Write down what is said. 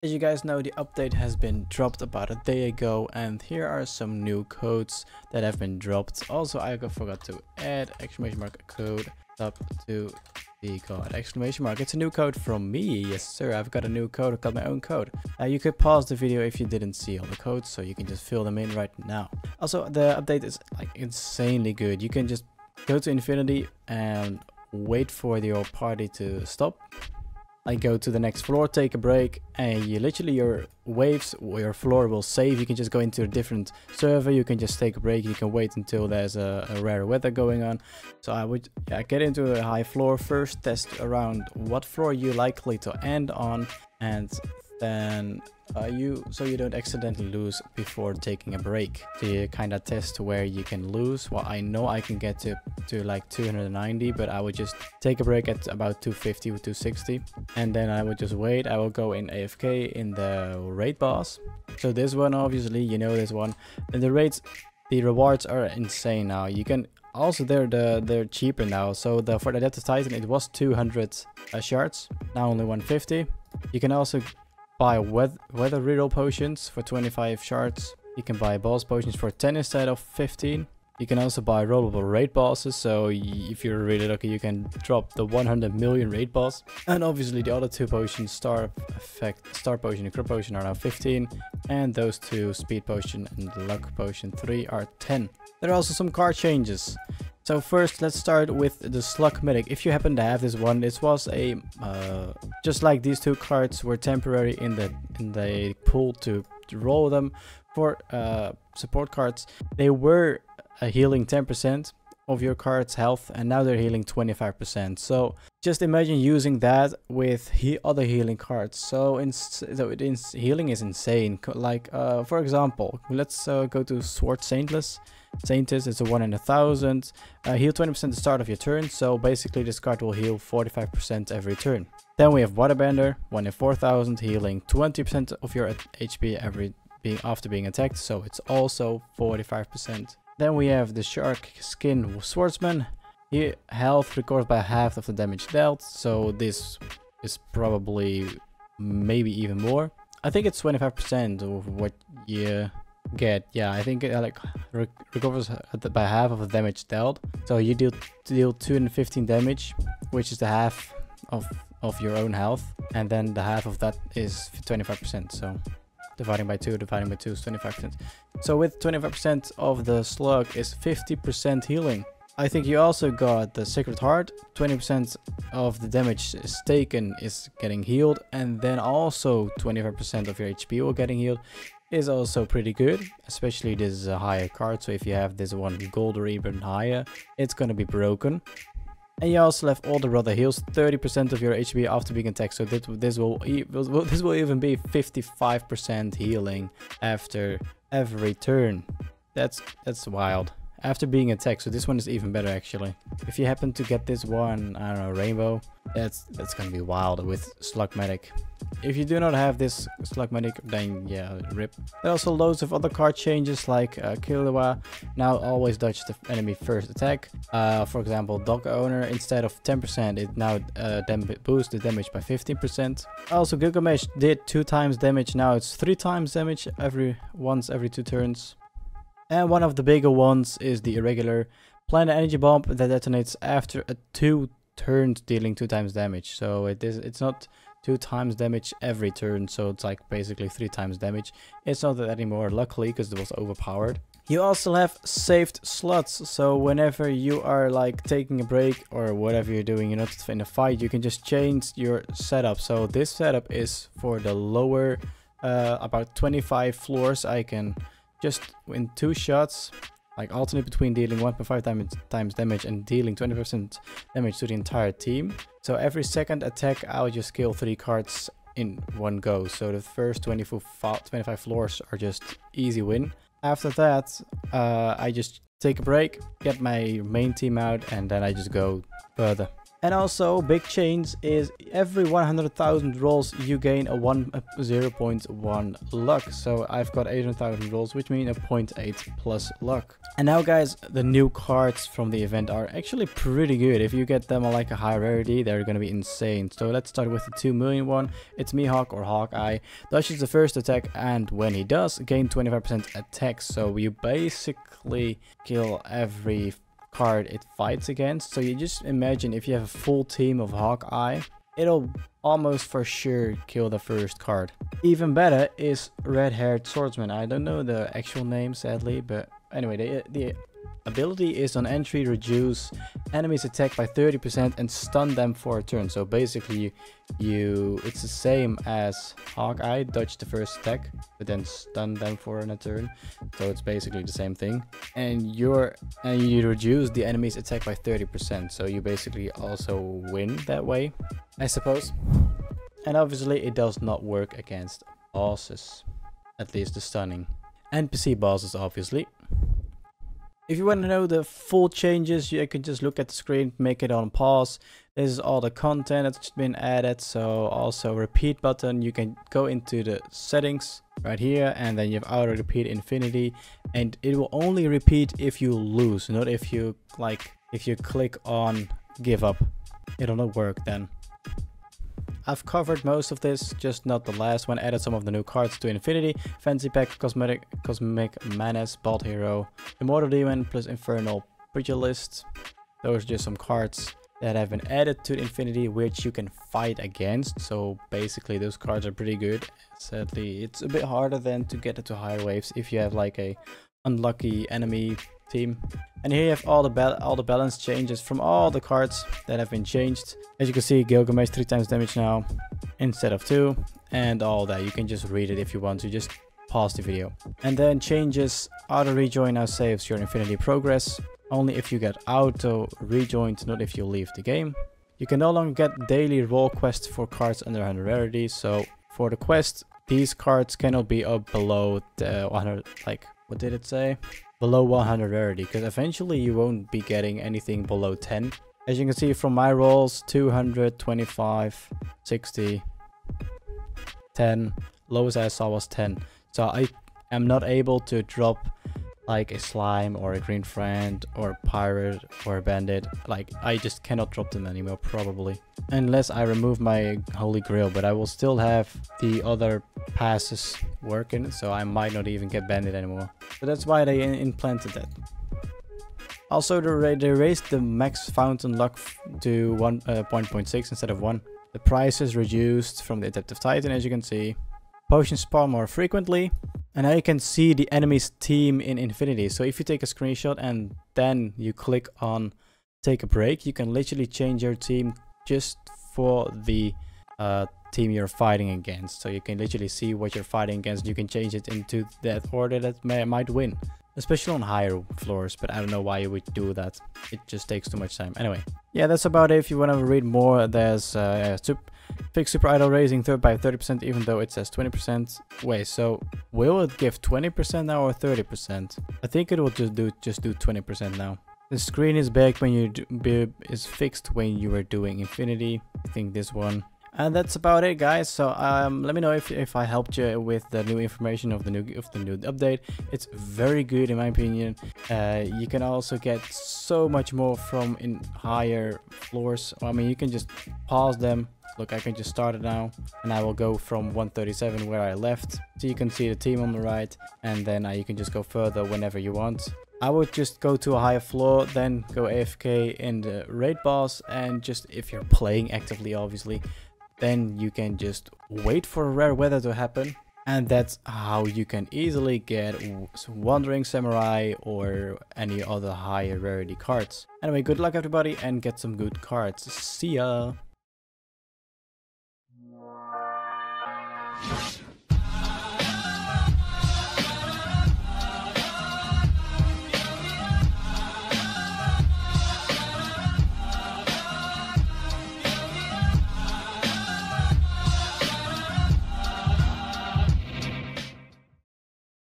As you guys know, the update has been dropped about a day ago, and here are some new codes that have been dropped. Also, I forgot to add exclamation mark code up to the god exclamation mark. It's a new code from me. Yes sir, I've got a new code. I've got my own code. You could pause the video if you didn't see all the codes, so you can just fill them in right now. Also, the update is like insanely good. You can just go to infinity and wait for your party to stop. I go to the next floor, take a break, and you literally your waves or your floor will save. You can just go into a different server, you can just take a break, you can wait until there's a rare weather going on. So I would get into a high floor first, test around what floor you're likely to end on, and then so you don't accidentally lose before taking a break. So you kind of test where you can lose. Well, I know I can get to like 290, but I would just take a break at about 250 or 260, and then I would just wait. I will go in AFK in the raid boss. So this one, obviously you know this one, and the rewards are insane now. You can also they're cheaper now. So for the Adeptus Titan it was 200 shards, now only 150. You can also buy weather reroll potions for 25 shards. You can buy boss potions for 10 instead of 15. You can also buy rollable raid bosses, so if you're really lucky you can drop the 100 million raid boss. And obviously the other two potions, star potion and crit potion, are now 15, and those two, speed potion and luck potion 3, are 10. There are also some card changes. So first, let's start with the slug medic. If you happen to have this one, this was a just like these two cards were temporary in the pool to roll them for support cards. They were healing 10% of your card's health, and now they're healing 25%. So just imagine using that with other healing cards. So healing is insane. Like for example, let's go to Sword Saintless. Saintis is a 1 in 1,000. Heal 20% at the start of your turn, so basically this card will heal 45% every turn. Then we have Waterbender, 1 in 4,000, healing 20% of your HP after being attacked, so it's also 45%. Then we have the Shark Skin Swordsman. Here, health recorded by half of the damage dealt, so this is probably maybe even more. I think it's 25% of what you get. Yeah, I think it recovers by half of the damage dealt. So you deal 215 damage, which is the half of your own health, and then the half of that is 25%. So dividing by 2 is 25%. So with 25% of the slug is 50% healing. I think you also got the Sacred Heart. 20% of the damage is taken is getting healed, and then also 25% of your HP will getting healed. Is also pretty good, especially this is a higher card, so if you have this one gold or even higher, it's gonna be broken. And you also have all the brother heals 30% of your HP after being attacked, so this will even be 55% healing after every turn. That's wild. After being attacked, so this one is even better actually. If you happen to get this one, I don't know, Rainbow, that's gonna be wild with Slug Medic. If you do not have this Slug Medic, then yeah, rip. There are also loads of other card changes, like Killua now always dodge the enemy first attack. For example, Dog Owner, instead of 10%, it now boosts the damage by 15%. Also, Gilgamesh did 2 times damage, now it's 3 times damage once every 2 turns. And one of the bigger ones is the irregular Planet Energy Bomb that detonates after 2 turns, dealing 2 times damage. So it's not 2 times damage every turn, so it's like basically 3 times damage. It's not that anymore, luckily, because it was overpowered. You also have saved slots, so whenever you are like taking a break or whatever you're doing, you're not in a fight, you can just change your setup. So this setup is for the lower about 25 floors. I can just in 2 shots like alternate between dealing 1.5 times damage and dealing 20% damage to the entire team. So every second attack I'll just kill 3 cards in one go. So the first 25 floors are just easy win. After that I just take a break, get my main team out, and then I just go further. And also, big change is every 100,000 rolls you gain a 0.1 luck. So I've got 800,000 rolls, which means a 0.8 plus luck. And now guys, the new cards from the event are actually pretty good. If you get them on like a high rarity, they're gonna be insane. So let's start with the 2 million one. It's Mihawk or Hawkeye. Dodges the first attack, and when he does, gain 25% attack. So you basically kill every card it fights against. So you just imagine if you have a full team of Hawkeye, it'll almost for sure kill the first card. Even better is Red-Haired Swordsman. I don't know the actual name sadly, but anyway, the ability is on entry, reduce enemies attack by 30% and stun them for a turn. So basically it's the same as Hawkeye, dodge the first attack but then stun them for a turn. So it's basically the same thing, and you reduce the enemy's attack by 30%. So you basically also win that way, I suppose. And obviously it does not work against bosses, at least the stunning. NPC bosses obviously. If you want to know the full changes, you can just look at the screen, make it on pause. This is all the content that's been added. So also repeat button, you can go into the settings right here, and then you have auto repeat infinity, and it will only repeat if you lose, not if you click on give up. It'll not work then. I've covered most of this, just not the last one. Added some of the new cards to Infinity: Fancy Pack, Cosmic Menace, Bald Hero, Immortal Demon, plus Infernal Pugilist. Those are just some cards that have been added to Infinity, which you can fight against. So basically those cards are pretty good. Sadly, it's a bit harder then to get it to higher waves if you have like a unlucky enemy team. And here you have all the balance changes from all the cards that have been changed. As you can see, Gilgamesh 3 times damage now instead of 2, and all that. You can just read it if you want to, just pause the video. And then changes: auto rejoin now saves your Infinity progress only if you get auto rejoined, not if you leave the game. You can no longer get daily role quests for cards under 100 rarity. So for the quest, these cards cannot be up below the 100, like, what did it say? Below 100 rarity, because eventually you won't be getting anything below 10. As you can see from my rolls, 200, 25, 60, 10. Lowest I saw was 10. So I am not able to drop like a slime or a green friend or a pirate or a bandit. Like, I just cannot drop them anymore probably, unless I remove my holy grail, but I will still have the other passes working, so I might not even get bandit anymore. So that's why they implanted that. Also they raised the max fountain luck to 1.6 instead of 1. The price is reduced from the Adaptive Titan, as you can see. Potions spawn more frequently. And now you can see the enemy's team in Infinity. So if you take a screenshot and then you click on take a break, you can literally change your team just for the team you're fighting against. So you can literally see what you're fighting against. You can change it into that order that might win, especially on higher floors, but I don't know why you would do that. It just takes too much time. Anyway, yeah, that's about it. If you want to read more, there's fix super idle raising by 30%, even though it says 20%. Wait, so will it give 20% now or 30%? I think it will just do 20% now. The screen is back when is fixed when you were doing Infinity. I think this one. And that's about it, guys. So let me know if I helped you with the new information of the new update. It's very good in my opinion. You can also get so much more from in higher floors. I mean, you can just pause them. Look, I can just start it now, and I will go from 137 where I left. So you can see the team on the right, and then you can just go further whenever you want. I would just go to a higher floor, then go AFK in the raid boss, and just, if you're playing actively obviously, then you can just wait for rare weather to happen. And that's how you can easily get Wandering Samurai or any other higher rarity cards. Anyway, good luck everybody, and get some good cards. See ya!